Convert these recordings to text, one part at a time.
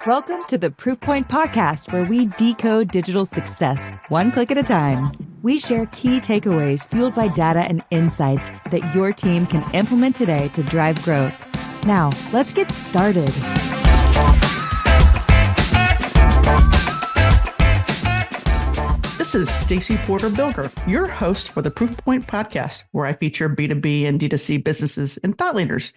Welcome to the Proof Point Podcast, where we decode digital success one click at a time. We share key takeaways fueled by data and insights that your team can implement today to drive growth. Now, let's get started. This is Stacie Porter Bilger, your host for the Proof Point Podcast, where I feature B2B and D2C businesses and thought leaders,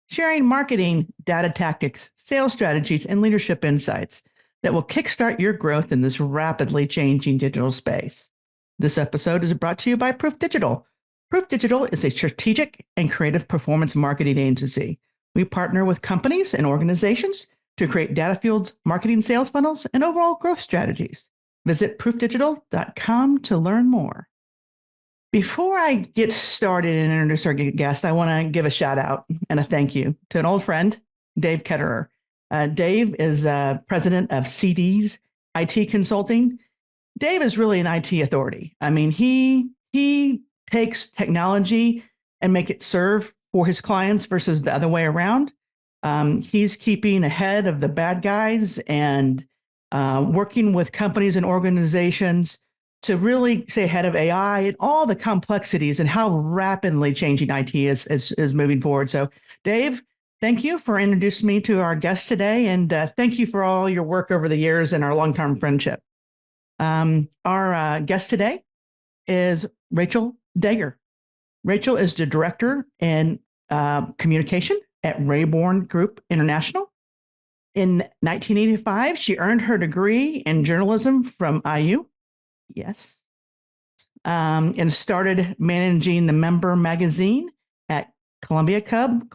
sharing marketing, data tactics, sales strategies, and leadership insights that will kickstart your growth in this rapidly changing digital space. This episode is brought to you by Proof Digital. Proof Digital is a strategic and creative performance marketing agency. We partner with companies and organizations to create data-fueled marketing sales funnels and overall growth strategies. Visit proofdigital.com to learn more. Before I get started and introduce our guest, I want to give a shout out and a thank you to an old friend, Dave Ketterer. Dave is president of CD's IT Consulting. Dave is really an IT authority. I mean, he takes technology and make it serve for his clients versus the other way around. He's keeping ahead of the bad guys and working with companies and organizations to really stay ahead of AI and all the complexities and how rapidly changing IT is moving forward. So, Dave, thank you for introducing me to our guest today, and thank you for all your work over the years and our long-term friendship. Our guest today is Rachel Daeger. Rachel is the director in communication at Raybourn Group International. In 1985, she earned her degree in journalism from IU. Yes. And started managing the member magazine at Columbia Club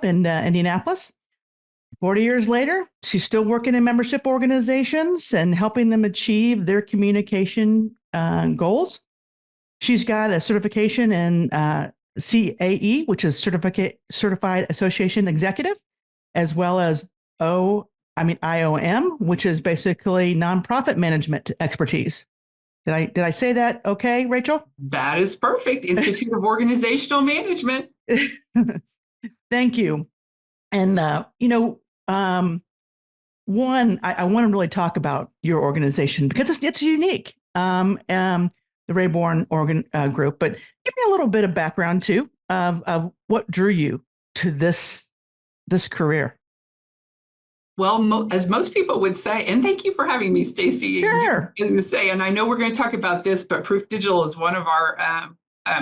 in Indianapolis. 40 years later, she's still working in membership organizations and helping them achieve their communication goals. She's got a certification in CAE, which is Certified Association Executive, as well as IOM, which is basically nonprofit management expertise. Did I say that okay, Rachel? That is perfect. Institute of Organizational Management. Thank you. And, one, I want to really talk about your organization because it's unique, the Raybourn Group. But give me a little bit of background, too, of what drew you to this career. Well, as most people would say, and thank you for having me, Stacie. Sure. As you say, and I know we're going to talk about this, but Proof Digital is one of our,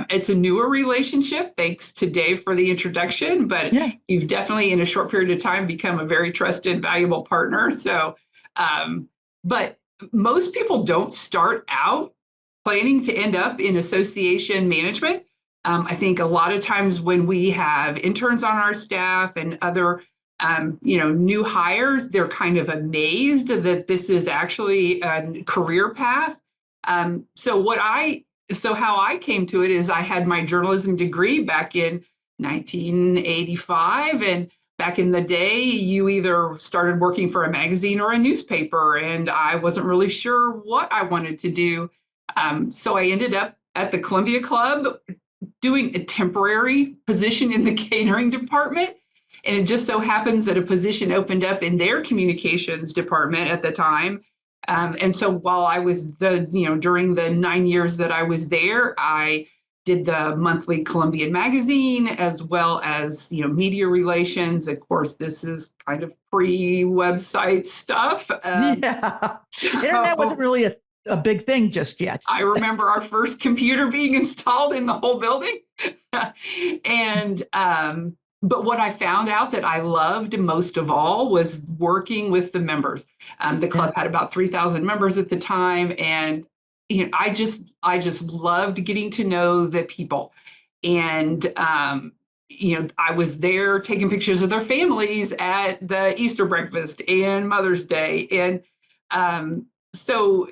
it's a newer relationship. Thanks to Dave for the introduction, but you've definitely in a short period of time become a very trusted, valuable partner. So, but most people don't start out planning to end up in association management. I think a lot of times when we have interns on our staff and other new hires, they're kind of amazed that this is actually a career path. So how I came to it is I had my journalism degree back in 1985. And back in the day, you either started working for a magazine or a newspaper, and I wasn't really sure what I wanted to do. So I ended up at the Columbia Club doing a temporary position in the catering department. And it just so happens that a position opened up in their communications department at the time. And so while I was during the 9 years that I was there, I did the monthly Columbian magazine as well as, media relations. Of course, this is kind of pre-website stuff. Internet wasn't really a big thing just yet. I remember our first computer being installed in the whole building. And but what I found out that I loved most of all was working with the members. The club had about 3,000 members at the time, and I just loved getting to know the people. And I was there taking pictures of their families at the Easter breakfast and Mother's Day, and so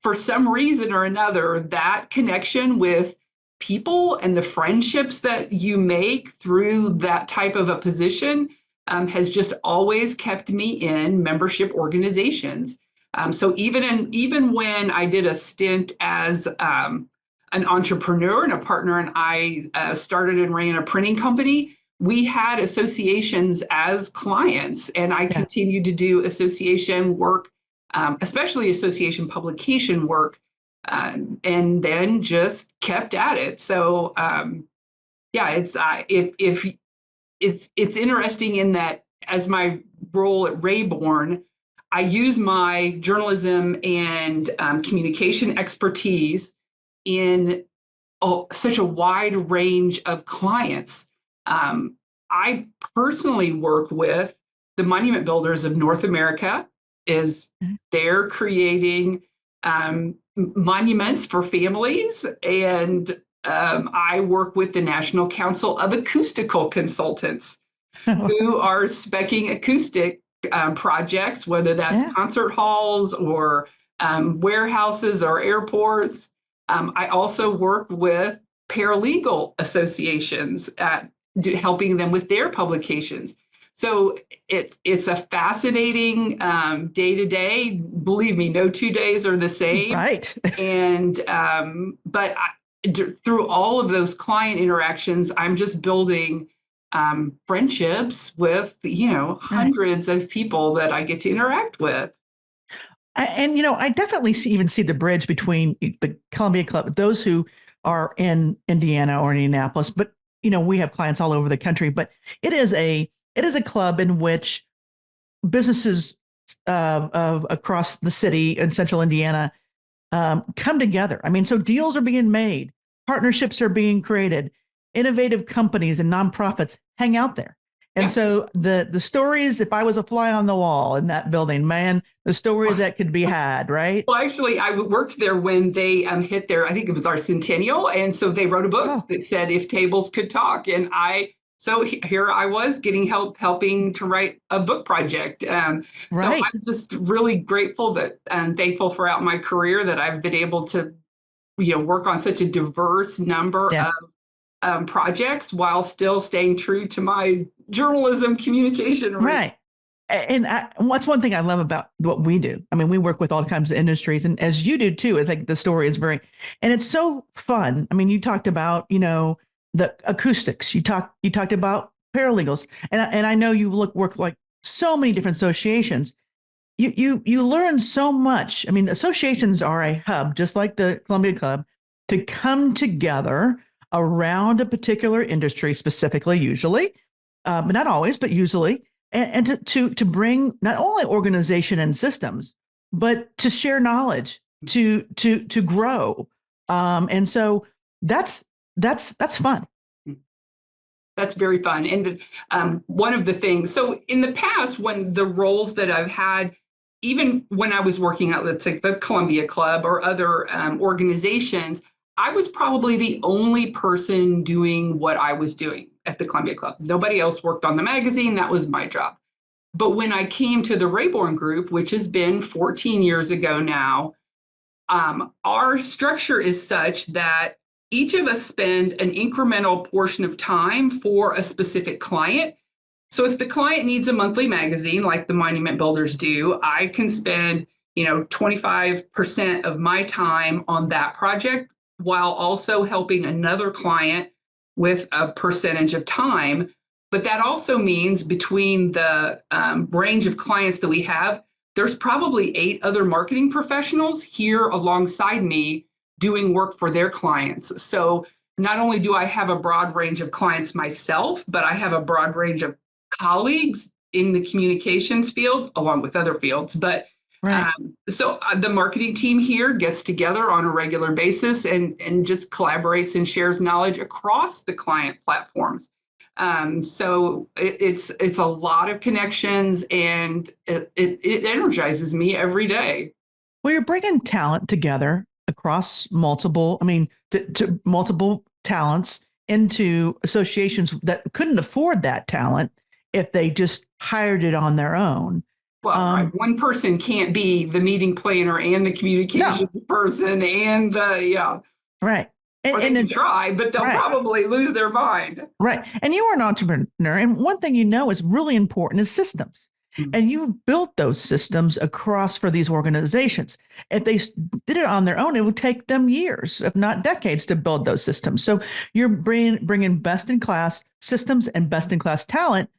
for some reason or another, that connection with people and the friendships that you make through that type of a position has just always kept me in membership organizations. So even when I did a stint as an entrepreneur and a partner, and I started and ran a printing company, we had associations as clients, and I continued to do association work, especially association publication work, and then just kept at it. So it's interesting in that as my role at Raybourn, I use my journalism and communication expertise in such a wide range of clients. I personally work with the monument builders of North America, as they're creating monuments for families, and I work with the National Council of Acoustical Consultants, who are speccing acoustic projects, whether that's concert halls or warehouses or airports. I also work with paralegal associations, helping them with their publications. So it's a fascinating day to day. Believe me, no 2 days are the same. Right. And but through all of those client interactions, I'm just building friendships with hundreds of people that I get to interact with. And I definitely even see the bridge between the Columbia Club, those who are in Indiana or Indianapolis, but we have clients all over the country. But it is a club in which businesses across the city in central Indiana come together. I mean, so deals are being made, partnerships are being created, innovative companies and nonprofits hang out there. And so the stories, if I was a fly on the wall in that building, man, the stories that could be had, right? Well, actually, I worked there when they hit I think it was our centennial. And so they wrote a book that said, If Tables Could Talk. And so here I was getting helping to write a book project. So I'm just really grateful that and thankful throughout my career that I've been able to, work on such a diverse number of projects while still staying true to my journalism communication. Right. And what's one thing I love about what we do? I mean, we work with all kinds of industries, and as you do too, I think the story is and it's so fun. I mean, you talked about, the acoustics, you talked about paralegals, and I know you work like so many different associations. You learn so much. I mean, associations are a hub, just like the Columbia Club, to come together around a particular industry, specifically, usually, but not always, but usually, and to bring not only organization and systems, but to share knowledge, to grow, and so that's fun. That's very fun. And one of the things, so in the past, when the roles that I've had, even when I was working at, let's say, the Columbia Club or other organizations, I was probably the only person doing what I was doing at the Columbia Club. Nobody else worked on the magazine. That was my job. But when I came to the Raybourn Group, which has been 14 years ago now, our structure is such that each of us spend an incremental portion of time for a specific client. So if the client needs a monthly magazine like the monument builders do, I can spend 25% of my time on that project while also helping another client with a percentage of time. But that also means between the range of clients that we have, there's probably 8 other marketing professionals here alongside me doing work for their clients. So not only do I have a broad range of clients myself, but I have a broad range of colleagues in the communications field, along with other fields. But so the marketing team here gets together on a regular basis and just collaborates and shares knowledge across the client platforms. So it's a lot of connections, and it energizes me every day. Well, you're bringing talent together across multiple talents into associations that couldn't afford that talent if they just hired it on their own. Well, one person can't be the meeting planner and the communications person and right. Or they can try, but they'll probably lose their mind. Right. And you are an entrepreneur. And one thing is really important is systems. And you've built those systems across for these organizations. If they did it on their own, it would take them years, if not decades, to build those systems. So you're bringing best in class systems and best in class talent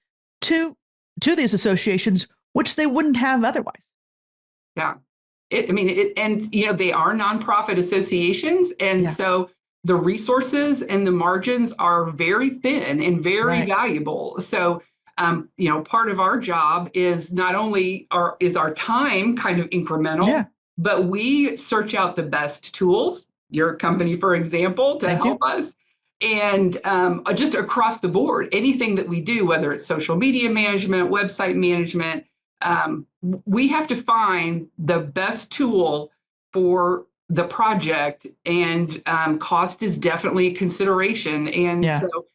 to these associations, which they wouldn't have otherwise. Yeah. And they are nonprofit associations. And so the resources and the margins are very thin and very valuable. So, part of our job is not only is our time kind of incremental, but we search out the best tools, your company, for example, to help us. And just across the board, anything that we do, whether it's social media management, website management, we have to find the best tool for the project, and cost is definitely a consideration. And so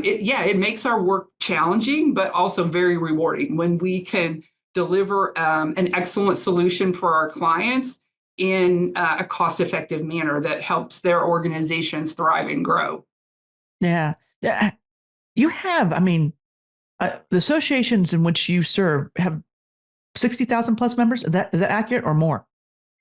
it makes our work challenging, but also very rewarding when we can deliver an excellent solution for our clients in a cost-effective manner that helps their organizations thrive and grow. Yeah. You have, the associations in which you serve have 60,000 plus members. Is that accurate or more?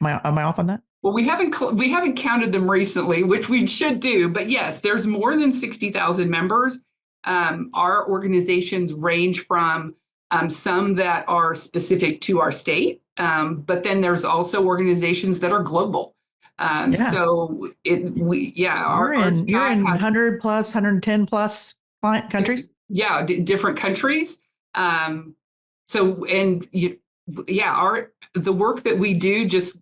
Am I off on that? Well, we haven't counted them recently, which we should do. But yes, there's more than 60,000 members. Our organizations range from some that are specific to our state, but then there's also organizations that are global. So you're in 100 plus, 110 plus client countries. Different countries. The work that we do just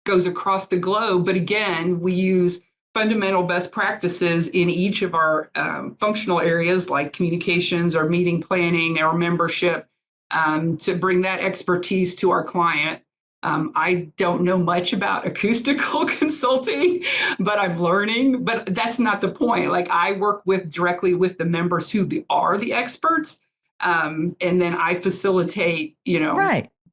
goes across the globe. But again, we use fundamental best practices in each of our functional areas like communications or meeting planning or membership to bring that expertise to our client. I don't know much about acoustical consulting, but I'm learning. But that's not the point. Like, I work directly with the members who are the experts. And then I facilitate,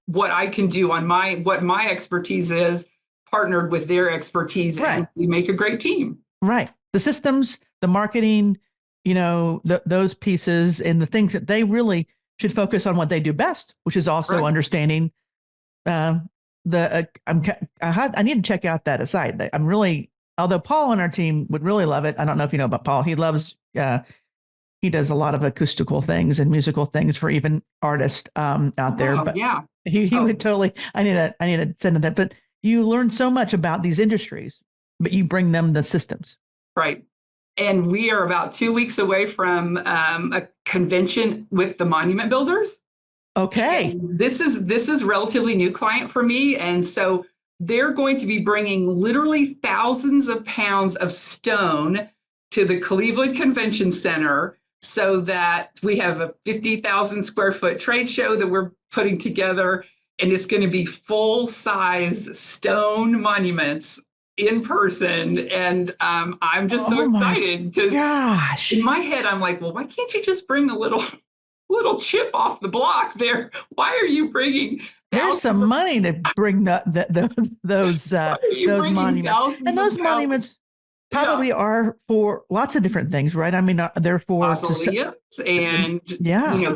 what I can do on what my expertise is, partnered with their expertise, and we make a great team. Right. The systems, the marketing, those pieces, and the things that they really should focus on what they do best, which is also understanding I need to check out that aside. Although Paul on our team would really love it. I don't know if you know about Paul. He loves, he does a lot of acoustical things and musical things for even artists out there. But he would totally, I need to send him that. But you learn so much about these industries, but you bring them the systems. Right. And we are about 2 weeks away from a convention with the monument builders. Okay. And this is relatively new client for me. And so they're going to be bringing literally thousands of pounds of stone to the Cleveland Convention Center so that we have a 50,000 square foot trade show that we're putting together. And it's going to be full-size stone monuments in person. And I'm just so excited because in my head, I'm like, well, why can't you just bring a little chip off the block there? Why are you bringing? There's some money to bring those monuments. And those monuments probably are for lots of different things, right? They're for mausoleums and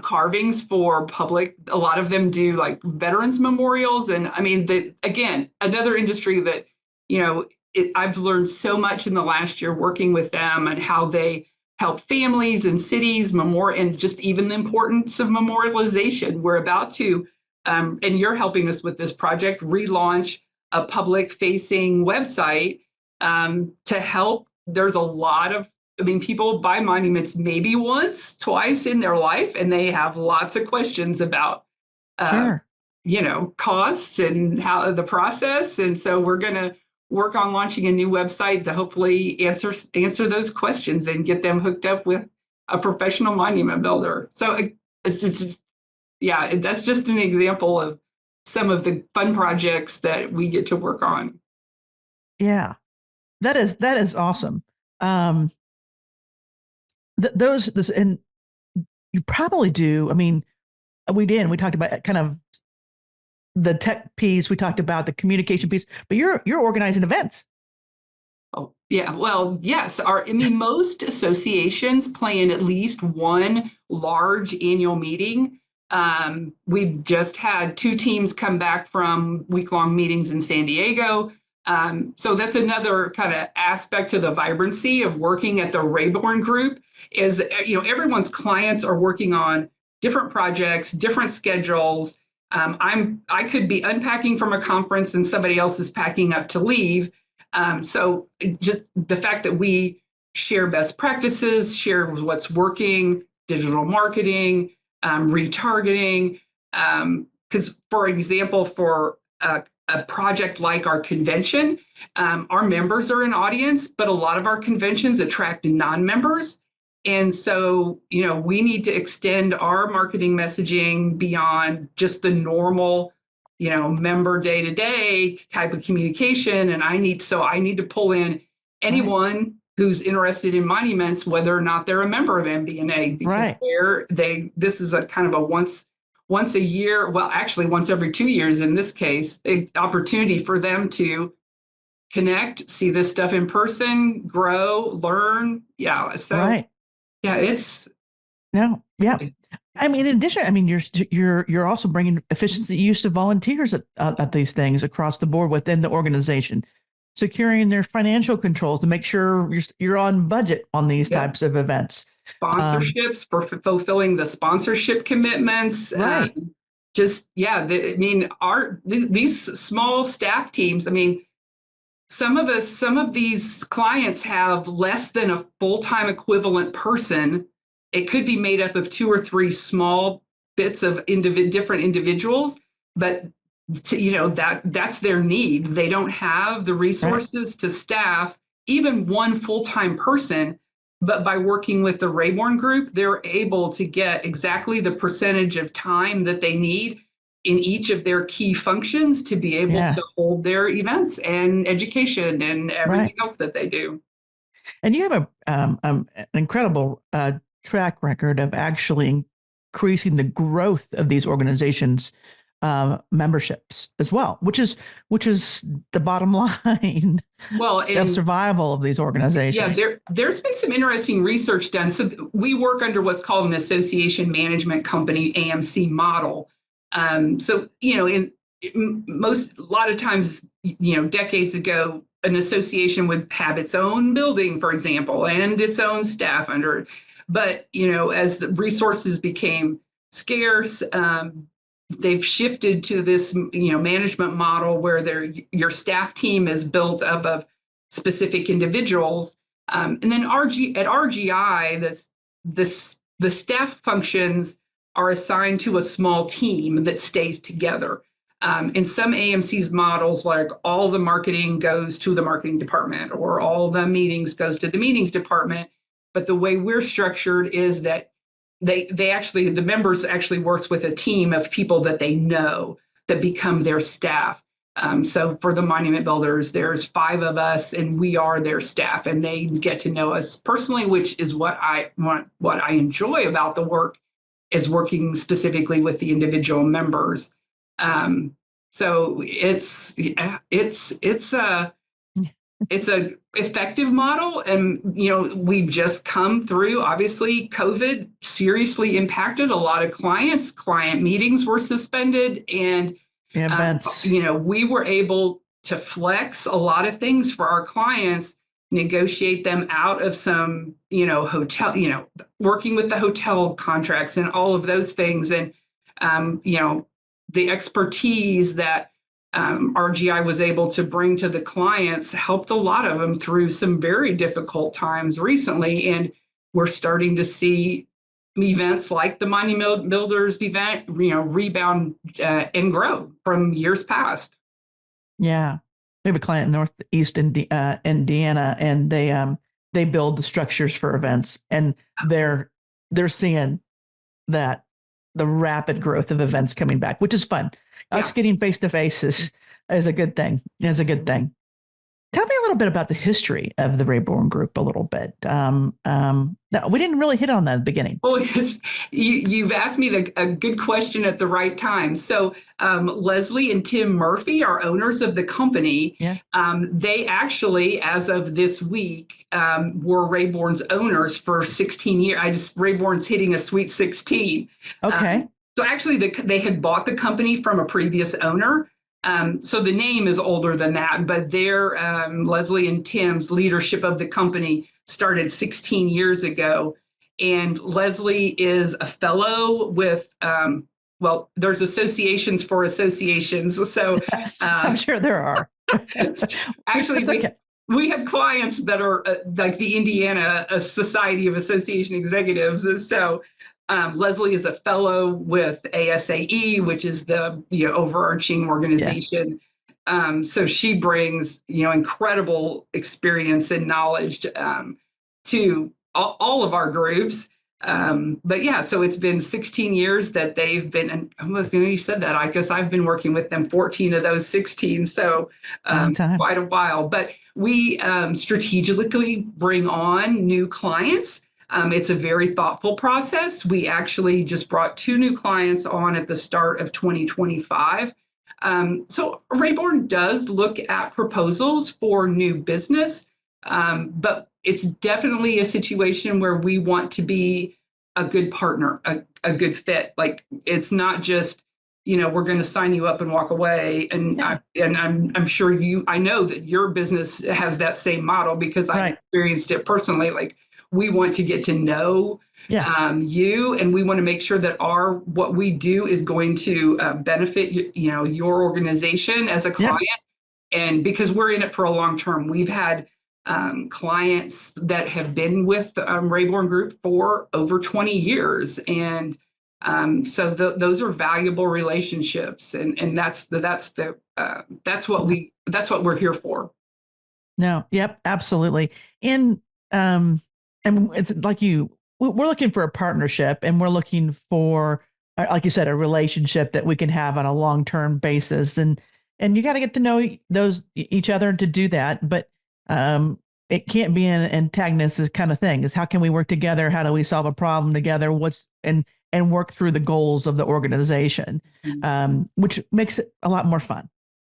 carvings for public. A lot of them do like veterans memorials, and again, another industry that I've learned so much in the last year working with them and how they help families and cities and just even the importance of memorialization. We're about to, and you're helping us with this project, relaunch a public-facing website to help. There's a lot of, people buy monuments maybe once, twice in their life, and they have lots of questions about, costs and how the process. And so we're going to work on launching a new website to hopefully answer those questions and get them hooked up with a professional monument builder. So that's just an example of some of the fun projects that we get to work on. Yeah. That is awesome. And you probably do. We talked about kind of the tech piece. We talked about the communication piece, but you're organizing events. Oh, yeah. Well, yes. Most associations plan at least one large annual meeting. We've just had 2 teams come back from week-long meetings in San Diego. So that's another kind of aspect to the vibrancy of working at the Raybourn Group is, everyone's clients are working on different projects, different schedules. I could be unpacking from a conference and somebody else is packing up to leave. So just the fact that we share best practices, share what's working, digital marketing, retargeting. Because, for example, for a project like our convention, our members are an audience, but a lot of our conventions attract non-members. And so, we need to extend our marketing messaging beyond just the normal, member day-to-day type of communication. And I need to pull in anyone who's interested in monuments, whether or not they're a member of MBNA, because this is a kind of a once a year, well, actually once every 2 years in this case, an opportunity for them to connect, see this stuff in person, grow, learn. Yeah. So yeah, it's I mean, in addition, you're also bringing efficiency use of volunteers at these things across the board within the organization, securing their financial controls to make sure you're on budget on these types of events. Sponsorships for fulfilling the sponsorship commitments. These small staff teams. Some of these clients have less than a full-time equivalent person. It could be made up of 2 or 3 small bits of different individuals, but that's their need. They don't have the resources to staff even one full-time person, but by working with the Raybourn Group, they're able to get exactly the percentage of time that they need in each of their key functions to be able to hold their events and education and everything else that they do. And you have an incredible track record of actually increasing the growth of these organizations' memberships as well, which is the bottom line of survival of these organizations. Yeah, there's been some interesting research done. So we work under what's called an association management company, AMC model. So, a lot of times, decades ago, an association would have its own building, for example, and its own staff under it. But, as the resources became scarce, they've shifted to this, management model where your staff team is built up of specific individuals. And then at RGI, the staff functions are assigned to a small team that stays together. In some AMC's models, like all the marketing goes to the marketing department or all the meetings goes to the meetings department. But the way we're structured is that the members actually works with a team of people that they know that become their staff. So for the monument builders, there's 5 of us and we are their staff and they get to know us personally, which is what I enjoy about the work, is working specifically with the individual members. So it's a effective model. And, we've just come through, obviously, COVID seriously impacted a lot of clients. Client meetings were suspended and events. We were able to flex a lot of things for our clients, negotiate them out of some, hotel, working with the hotel contracts and all of those things. And, the expertise that RGI was able to bring to the clients helped a lot of them through some very difficult times recently. And we're starting to see events like the Monument Builders event, rebound and grow from years past. Yeah. We have a client in Northeast Indiana, and they build the structures for events, and they're seeing that the rapid growth of events coming back, which is fun. Us getting face to face is a good thing. Tell me a little bit about the history of the Raybourn Group a little bit. No, we didn't really hit on that at the beginning. Well, you've asked me a good question at the right time. So Leslie and Tim Murphy are owners of the company. Yeah. They actually, as of this week, were Raybourn's owners for 16 years. Raybourn's hitting a sweet 16. Okay. So actually, they had bought the company from a previous owner. So the name is older than that, but their Leslie and Tim's leadership of the company started 16 years ago. And Leslie is a fellow with, well, there's associations for associations. So I'm sure there are. actually, Okay. we have clients that are like the Indiana Society of Association Executives. And so Leslie is a fellow with ASAE, which is the overarching organization. Yeah. So she brings incredible experience and knowledge to all of our groups. But yeah, so it's been 16 years that they've been, and you said that, I guess I've been working with them 14 of those 16. So quite a while, but we strategically bring on new clients. It's a very thoughtful process. We actually just brought 2 new clients on at the start of 2025. So Raybourn does look at proposals for new business, but it's definitely a situation where we want to be a good partner, a good fit. Like, it's not just, we're going to sign you up and walk away. And I'm sure I know that your business has that same model because I've experienced it personally. Like, we want to get to know you, and we want to make sure that what we do is going to benefit your organization as a client. And because we're in it for a long term, we've had clients that have been with Raybourn Group for over 20 years, and so those are valuable relationships, and that's what we're here for. No, yep, absolutely, and it's like we're looking for a partnership, and we're looking for, like you said, a relationship that we can have on a long-term basis, and you got to get to know each other to do that, but it can't be an antagonist kind of thing. Is how can we work together? How do we solve a problem together? And work through the goals of the organization, which makes it a lot more fun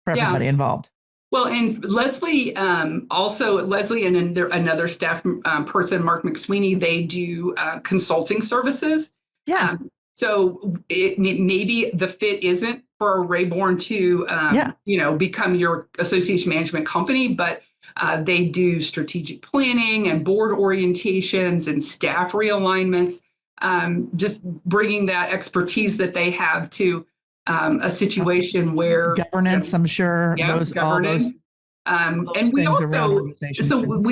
for everybody involved. Well, and Leslie and another staff person, Mark McSweeney, they do consulting services. Yeah. So maybe the fit isn't for Raybourn to, become your association management company, but they do strategic planning and board orientations and staff realignments, just bringing that expertise that they have to a situation where governance, I'm sure, governance. And we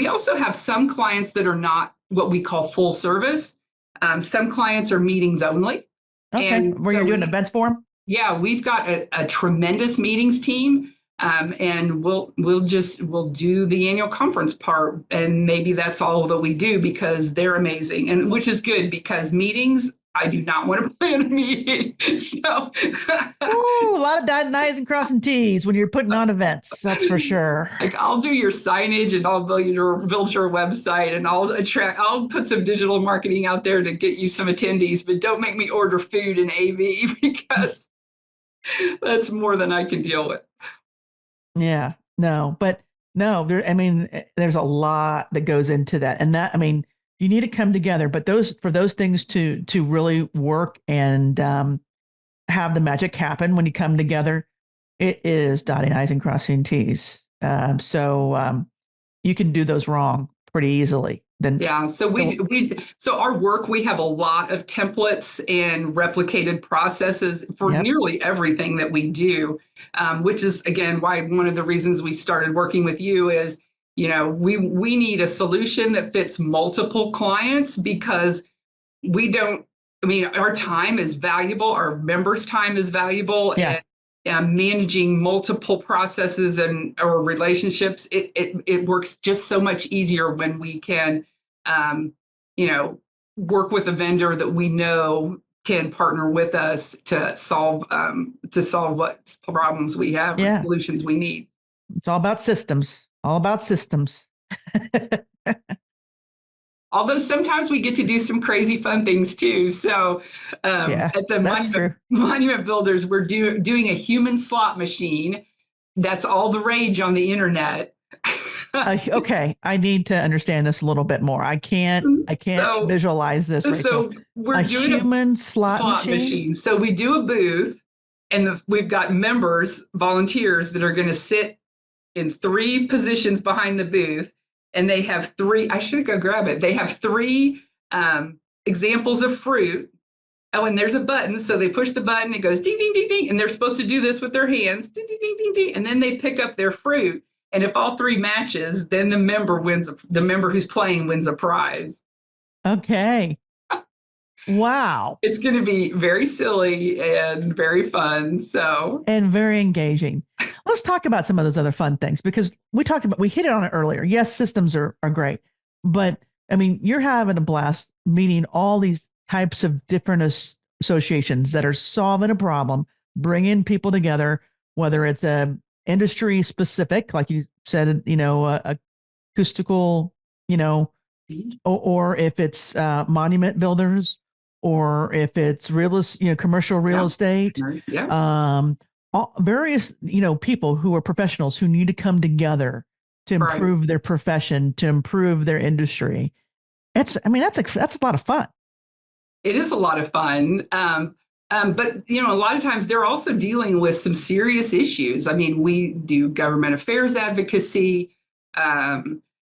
also have some clients that are not what we call full service. Some clients are meetings only. Okay, and where you're doing events for them? Yeah, we've got a tremendous meetings team, and we'll do the annual conference part, and maybe that's all that we do because they're amazing, and which is good because meetings, I do not want to plan a meeting. So, a lot of dotting I's and crossing T's when you're putting on events. That's for sure. Like, I'll do your signage, and I'll build your website, and I'll put some digital marketing out there to get you some attendees. But don't make me order food and AV because that's more than I can deal with. Yeah, there's a lot that goes into that, and you need to come together, but for those things to really work and have the magic happen when you come together, it is dotting I's and crossing T's. So you can do those wrong pretty easily. So our work, we have a lot of templates and replicated processes for nearly everything that we do, which is, again, why one of the reasons we started working with you is, we need a solution that fits multiple clients because our time is valuable, our members' time is valuable, and managing multiple processes or relationships, it works just so much easier when we can, work with a vendor that we know can partner with us to solve what problems we have or solutions we need. It's all about systems. All about systems. Although sometimes we get to do some crazy fun things too. So at the Monument Builders, we're doing a human slot machine. That's all the rage on the internet. Okay, I need to understand this a little bit more. I can't So, visualize this, Rachel. so A we're doing a human slot slot machine? machine. So we do a booth, and we've got members, volunteers that are going to sit in three positions behind the booth, and they have three. I should go grab it. They have three examples of fruit. Oh, and there's a button. So they push the button, it goes ding, ding, ding, ding. And they're supposed to do this with their hands, ding, ding, ding, ding, ding. And then they pick up their fruit. And if all three matches, then the member who's playing wins a prize. Okay. Wow. It's going to be very silly and very fun. So, And very engaging. Let's talk about some of those other fun things because we hit it on it earlier. Yes, systems are great, but I mean, you're having a blast meeting all these types of different associations that are solving a problem, bringing people together, whether it's a industry specific, like you said, acoustical, or if it's monument builders, or if it's commercial real estate, yeah. Various, people who are professionals who need to come together to improve their profession, to improve their industry. That's a lot of fun. It is a lot of fun. But a lot of times they're also dealing with some serious issues. I mean, we do government affairs advocacy,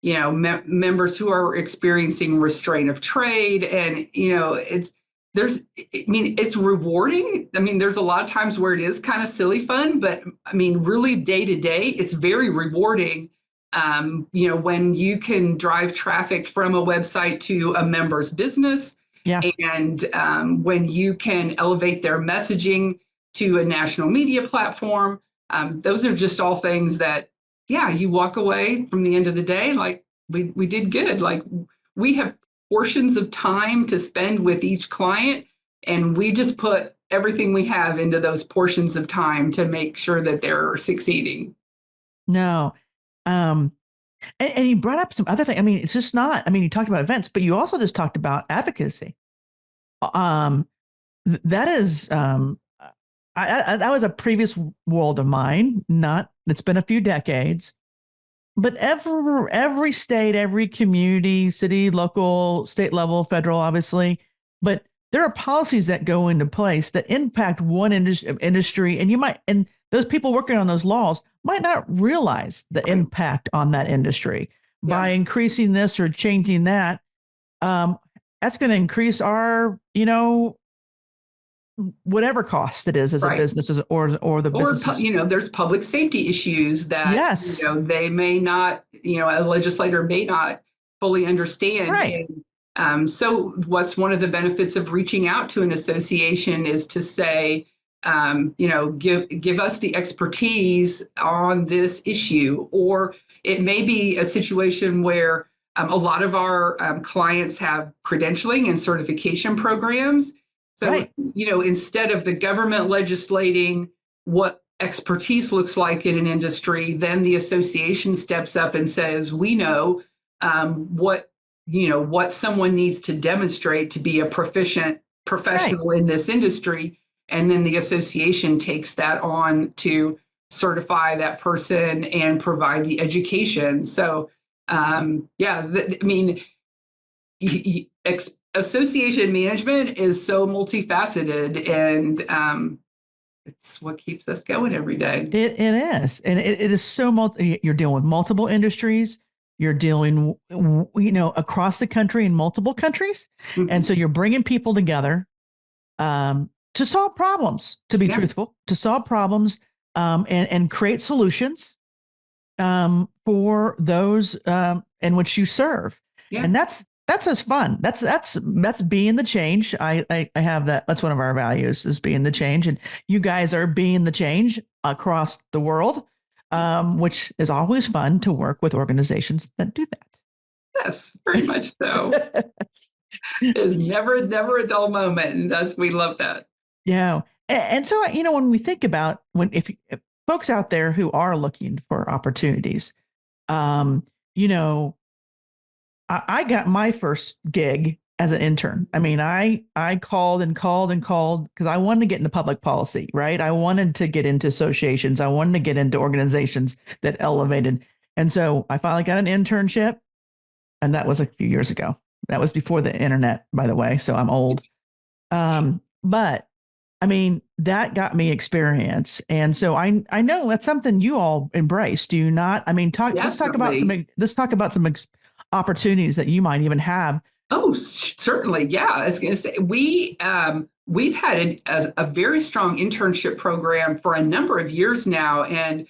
members who are experiencing restraint of trade, and it's rewarding. I mean, there's a lot of times where it is kind of silly fun, but I mean, really day to day, it's very rewarding. When you can drive traffic from a website to a member's business. Yeah. And when you can elevate their messaging to a national media platform, those are just all things that, you walk away from the end of the day like we did good. Like we have portions of time to spend with each client, and we just put everything we have into those portions of time to make sure that they're succeeding. No. And you brought up some other things. I mean, it's just not, I mean, you talked about events, but you also just talked about advocacy. That is, that was a previous world of mine. It's been a few decades, but every state, every community, city, local, state level, federal, obviously, but there are policies that go into place that impact one industry, and those people working on those laws might not realize the impact on that industry. By increasing this or changing that. That's going to increase our, whatever cost it is as a business or the business. There's public safety issues that, they may not, a legislator may not fully understand. Right. And, so what's one of the benefits of reaching out to an association is to say, give us the expertise on this issue. Or it may be a situation where a lot of our clients have credentialing and certification programs. So, instead of the government legislating what expertise looks like in an industry, then the association steps up and says, we know what someone needs to demonstrate to be a proficient professional in this industry. And then the association takes that on to certify that person and provide the education. So, association management is so multifaceted, and it's what keeps us going every day. It is. And it is so you're dealing with multiple industries. You're dealing, across the country in multiple countries. Mm-hmm. And so you're bringing people together to solve problems, to be truthful, to solve problems and create solutions for those in which you serve. Yeah. And that's just fun. That's being the change. I have that. That's one of our values, is being the change. And you guys are being the change across the world, which is always fun to work with organizations that do that. Yes, very much so. It's never a dull moment. And we love that. Yeah. And so, when we think about if folks out there who are looking for opportunities, I got my first gig as an intern. I mean, I called because I wanted to get into public policy, right? I wanted to get into associations. I wanted to get into organizations that elevated. And so I finally got an internship, and that was a few years ago. That was before the internet, by the way. So I'm old. But I mean, that got me experience. And so I know that's something you all embrace. Do you not? I mean, let's talk about some opportunities that you might even have. Oh, certainly. Yeah. I was going to say, we've had a very strong internship program for a number of years now. And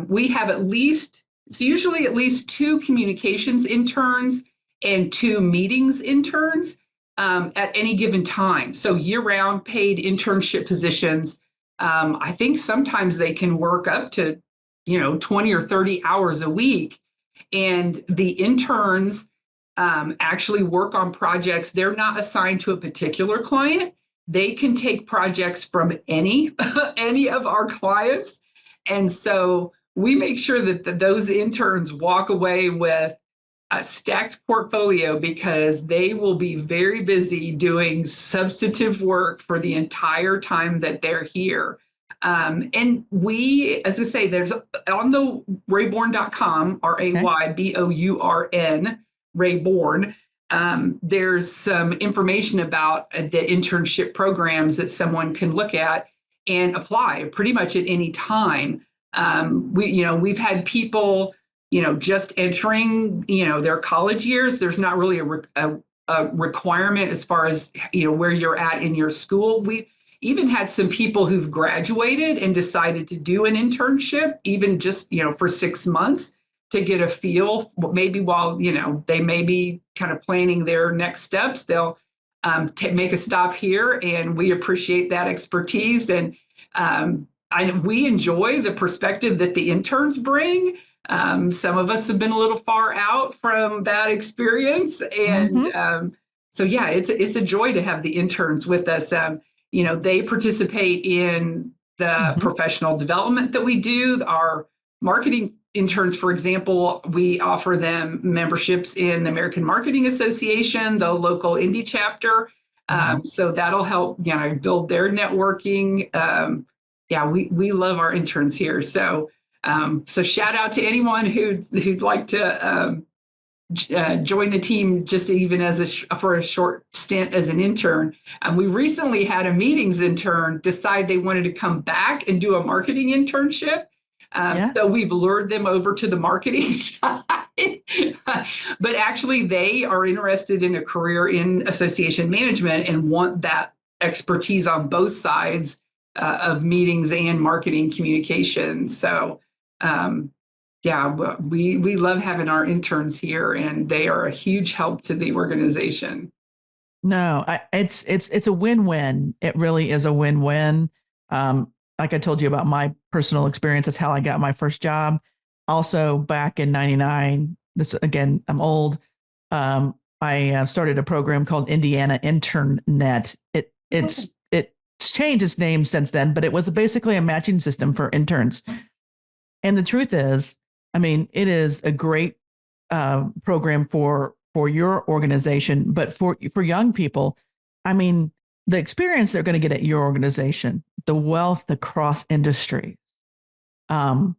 we have it's usually at least 2 communications interns and 2 meetings interns at any given time. So year-round paid internship positions. I think sometimes they can work up to, 20 or 30 hours a week. And the interns actually work on projects. They're not assigned to a particular client. They can take projects from any of our clients. And so we make sure that those interns walk away with a stacked portfolio, because they will be very busy doing substantive work for the entire time that they're here. And we, as I say, there's on the Raybourn.com, Raybourn, Raybourn. There's some information about the internship programs that someone can look at and apply pretty much at any time. We've had people, just entering, their college years. There's not really a requirement as far as, where you're at in your school. We even had some people who've graduated and decided to do an internship, even just, for 6 months, to get a feel. Maybe while, they may be kind of planning their next steps, they'll make a stop here, and we appreciate that expertise. And we enjoy the perspective that the interns bring. Some of us have been a little far out from that experience. And so, yeah, it's a joy to have the interns with us. They participate in the professional development that we do. Our marketing interns, for example, we offer them memberships in the American Marketing Association, the local indie chapter. So that'll help, build their networking. We love our interns here. So shout out to anyone who'd like to join the team, just even for a short stint as an intern. We recently had a meetings intern decide they wanted to come back and do a marketing internship. So we've lured them over to the marketing side, but actually they are interested in a career in association management and want that expertise on both sides of meetings and marketing communication. So, we love having our interns here, and they are a huge help to the organization. No, it's a win-win. It really is a win-win. Like I told you about my personal experience, that's how I got my first job. Also, back in '99, this again, I'm old. I started a program called Indiana InternNet. It's changed its name since then, but it was basically a matching system for interns. And the truth is, I mean, it is a great program for your organization, but for young people, I mean, the experience they're going to get at your organization, the wealth across industry. And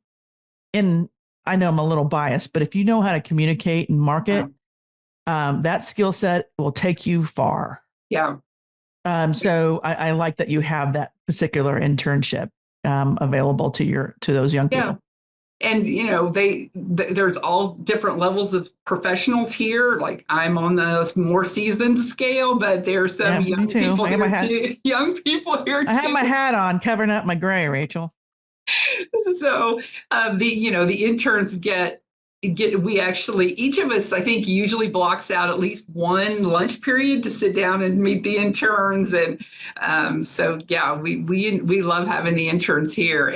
I know I'm a little biased, but if you know how to communicate and market, that skill set will take you far. Yeah. So I like that you have that particular internship available to those young people. And, there's all different levels of professionals here. Like, I'm on the more seasoned scale, but there's some young people here too. Young people here too. I have my hat on, covering up my gray, Rachel. So the interns we actually, each of us, I think, usually blocks out at least one lunch period to sit down and meet the interns. And we love having the interns here.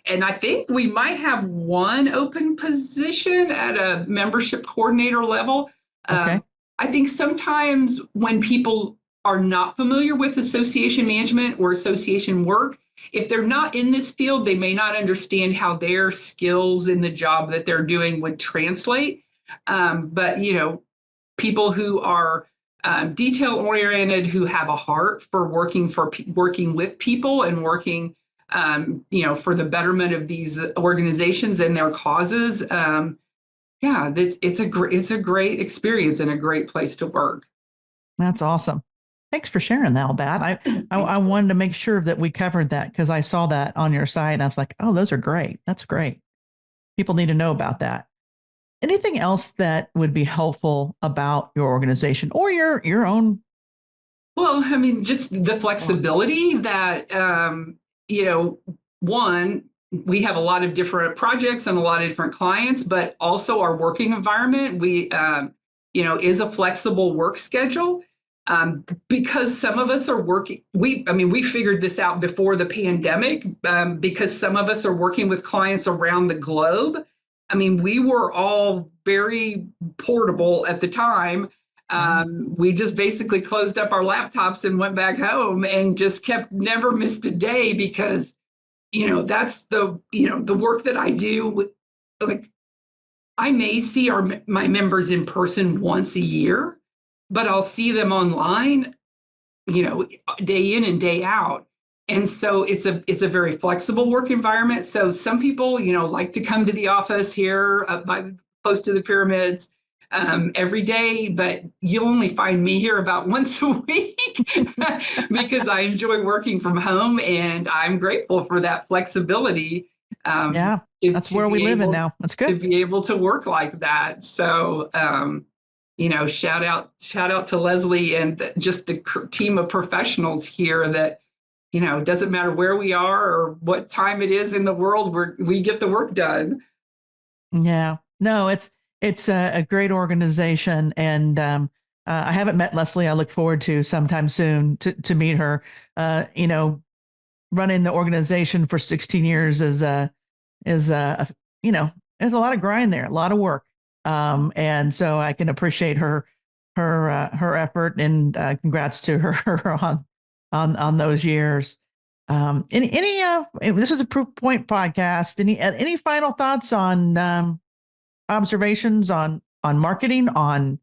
And I think we might have one open position at a membership coordinator level. Okay. I think sometimes when people are not familiar with association management or association work, if they're not in this field, they may not understand how their skills in the job that they're doing would translate. But people who are detail oriented, who have a heart for working with people and working for the betterment of these organizations and their causes. It's a great experience and a great place to work. That's awesome. Thanks for sharing all that. I wanted to make sure that we covered that because I saw that on your site and I was like, oh, those are great. That's great. People need to know about that. Anything else that would be helpful about your organization or your own? Well, I mean, just the flexibility that, one, we have a lot of different projects and a lot of different clients, but also our working environment, is a flexible work schedule. Because some of us are working, we figured this out before the pandemic, because some of us are working with clients around the globe. I mean, we were all very portable at the time. We just basically closed up our laptops and went back home and just never missed a day because, that's the work that I do. Like, I may see my members in person once a year, but I'll see them online, day in and day out. And so it's a very flexible work environment. So some people, like to come to the office here up close to the pyramids every day, but you'll only find me here about once a week because I enjoy working from home and I'm grateful for that flexibility. That's where we live in now. That's good. To be able to work like that. So, shout out to Leslie and just the team of professionals here that, doesn't matter where we are or what time it is in the world, we get the work done. Yeah, no, it's a great organization. And I haven't met Leslie. I look forward to sometime soon to meet her. Running the organization for 16 years is there's a lot of grind there, a lot of work. And so I can appreciate her effort and congrats to her on those years. This is a Proof Point podcast. Any final thoughts on observations on marketing, on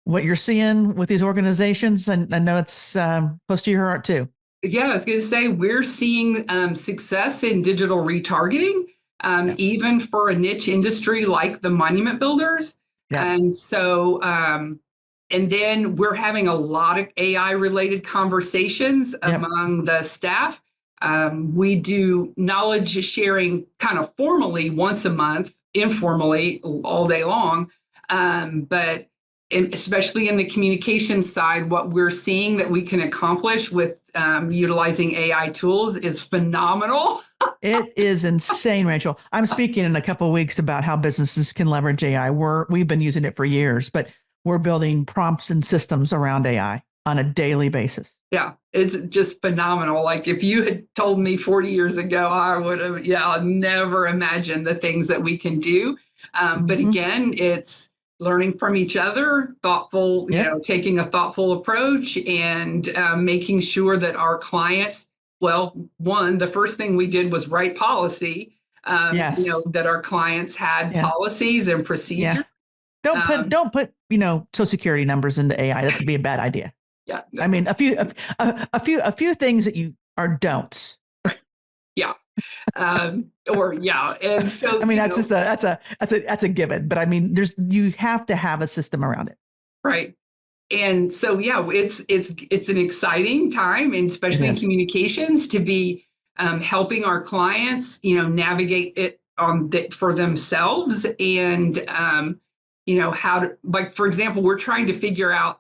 what you're seeing with these organizations? And I know it's close to your heart too. Yeah, I was going to say we're seeing success in digital retargeting, even for a niche industry like the monument builders. Yeah. And so, and then we're having a lot of AI related conversations among the staff. We do knowledge sharing kind of formally once a month, informally all day long. But especially in the communication side, what we're seeing that we can accomplish with utilizing AI tools is phenomenal. It is insane, Rachel. I'm speaking in a couple of weeks about how businesses can leverage AI. We've been using it for years, but we're building prompts and systems around AI on a daily basis. Yeah, it's just phenomenal. Like if you had told me 40 years ago, I would have, never imagined the things that we can do. But again, it's learning from each other, thoughtful, taking a thoughtful approach and making sure that our clients, the first thing we did was write policy, that our clients had policies and procedures. Yeah. Don't put, social security numbers into AI. That would be a bad idea. Yeah. I mean, a few things that are don'ts. Yeah. And so, I mean, that's a given, but I mean, you have to have a system around it. Right. And so, it's an exciting time, and especially in communications, to be helping our clients, navigate it for themselves. And, how to, like, for example, we're trying to figure out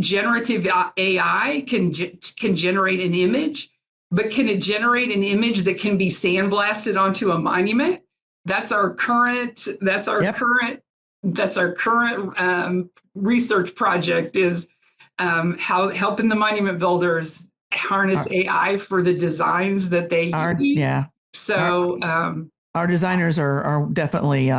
generative AI can generate an image, but can it generate an image that can be sandblasted onto a monument? That's our current research project is helping the monument builders harness AI for the designs that they use. Yeah. So our designers are definitely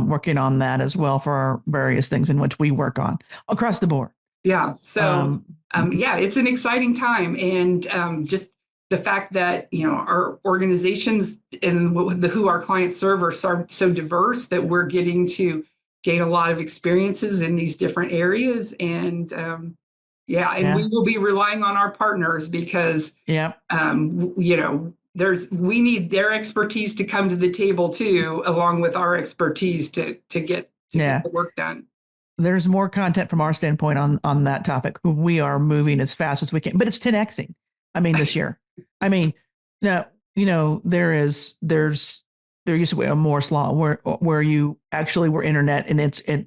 working on that as well for our various things in which we work on across the board. Yeah. So it's an exciting time, and just the fact that our organizations and who our clients serve are so diverse that we're getting to gain a lot of experiences in these different areas, and Yeah, and Yeah. we will be relying on our partners because, Yeah. we need their expertise to come to the table too, along with our expertise to get Yeah. the work done. There's more content from our standpoint on that topic. We are moving as fast as we can, but it's 10xing. I mean, this year. I mean, now, there used to be a Moore's law where you actually were internet and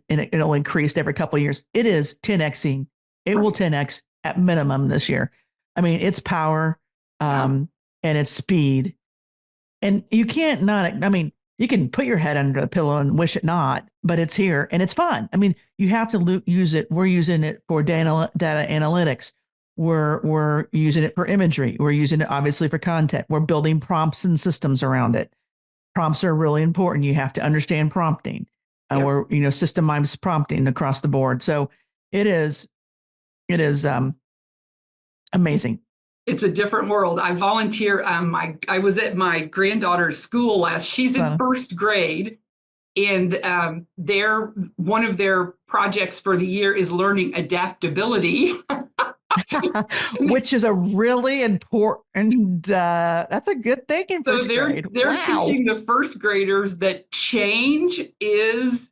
it'll increase every couple of years. It is 10xing. It will 10x at minimum this year. I mean, it's power, and it's speed, and you can't not. I mean, you can put your head under the pillow and wish it not, but it's here and it's fun. I mean, you have to use it. We're using it for data analytics. We're using it for imagery. We're using it obviously for content. We're building prompts and systems around it. Prompts are really important. You have to understand prompting, or systemized prompting across the board. So it is amazing. It's a different world. I volunteer. I was at my granddaughter's school she's in first grade, and one of their projects for the year is learning adaptability. Which is a really important, that's a good thing in first grade. They're teaching the first graders that change is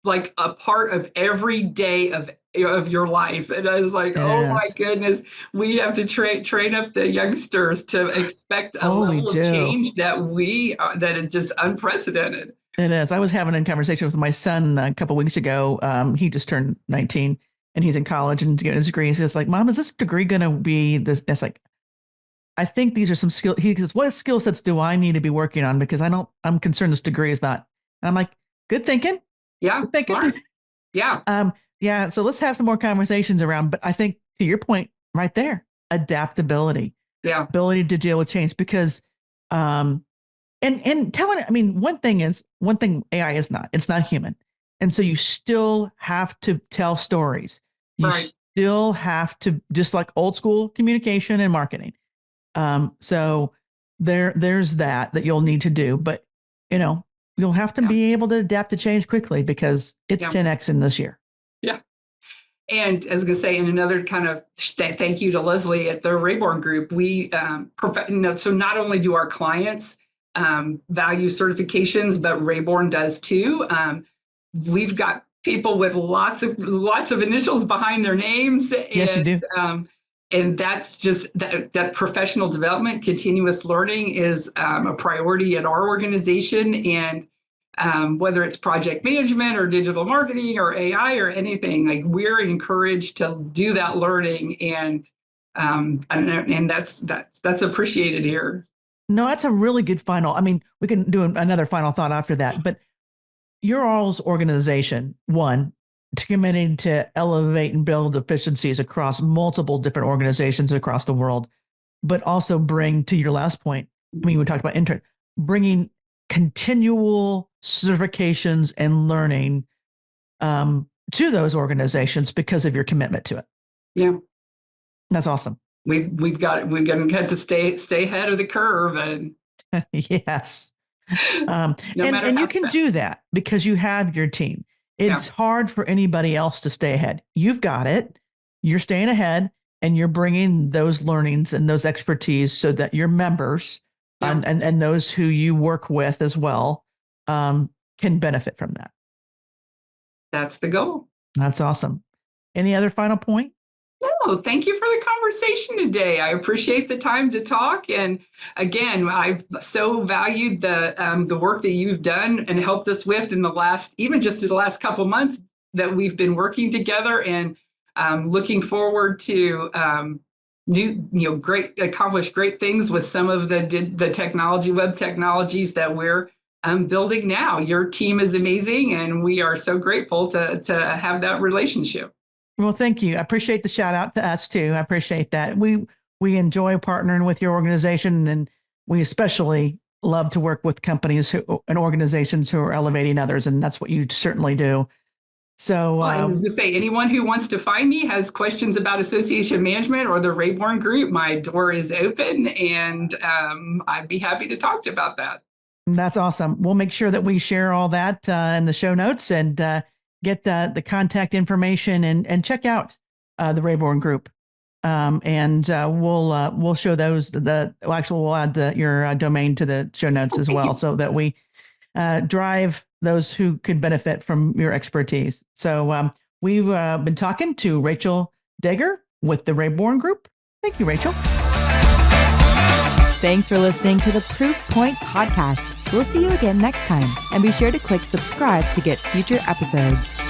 like a part of every day of your life. And I was like, my goodness, we have to train up the youngsters to expect a level of change that is just unprecedented. It is. I was having a conversation with my son a couple of weeks ago. He just turned 19 and he's in college and getting his degree. He's like, Mom, is this degree going to be this? It's like, I think these are some skill. He says, what skill sets do I need to be working on? Because I'm concerned this degree is not. And I'm like, good thinking. Yeah. Good thinking. Smart. Yeah. Yeah. So let's have some more conversations around, but I think to your point right there, adaptability, ability to deal with change, because, and telling, I mean, one thing AI is not, it's not human. And so you still have to tell stories. You still have to, just like old school communication and marketing. So there's that you'll need to do, but you'll have to be able to adapt to change quickly because it's 10x in this year. Yeah. And as I was going to say, in another kind of thank you to Leslie at the Raybourn Group, we so not only do our clients value certifications, but Raybourn does too. We've got people with lots of initials behind their names. Yes, you do. And that's just that professional development, continuous learning is a priority at our organization. And whether it's project management or digital marketing or AI or anything, like we're encouraged to do that learning, and that's appreciated here. No, that's a really good final. I mean, we can do another final thought after that, but your all's organization, one, committing to elevate and build efficiencies across multiple different organizations across the world, but also bring, to your last point, I mean, we talked about bringing continual certifications and learning to those organizations because of your commitment to it. Yeah, that's awesome. We've got to stay ahead of the curve, and yes, and you can do that because you have your team. It's hard for anybody else to stay ahead. You've got it. You're staying ahead, and you're bringing those learnings and those expertise so that your members and those who you work with as well can benefit from that. That's the goal. That's awesome. Any other final point? No, thank you for the conversation today. I appreciate the time to talk. And again, I've so valued the work that you've done and helped us with in the last couple of months that we've been working together, and looking forward to accomplish great things with some of the web technologies that we're building now. Your team is amazing, and we are so grateful to have that relationship. Well, thank you. I appreciate the shout out to us too. I appreciate that. We enjoy partnering with your organization, and we especially love to work with companies and organizations who are elevating others, and that's what you certainly do. So I was going to say, anyone who wants to find me, has questions about association management or the Raybourn Group, my door is open, and I'd be happy to talk about that. That's awesome. We'll make sure that we share all that in the show notes, and get the contact information, and check out the Raybourn Group. And we'll show those we'll add your domain to the show notes as well, so that we drive those who could benefit from your expertise. So we've been talking to Rachel Daeger with the Raybourn Group. Thank you, Rachel. Thanks for listening to the Proof Point Podcast. We'll see you again next time, and be sure to click subscribe to get future episodes.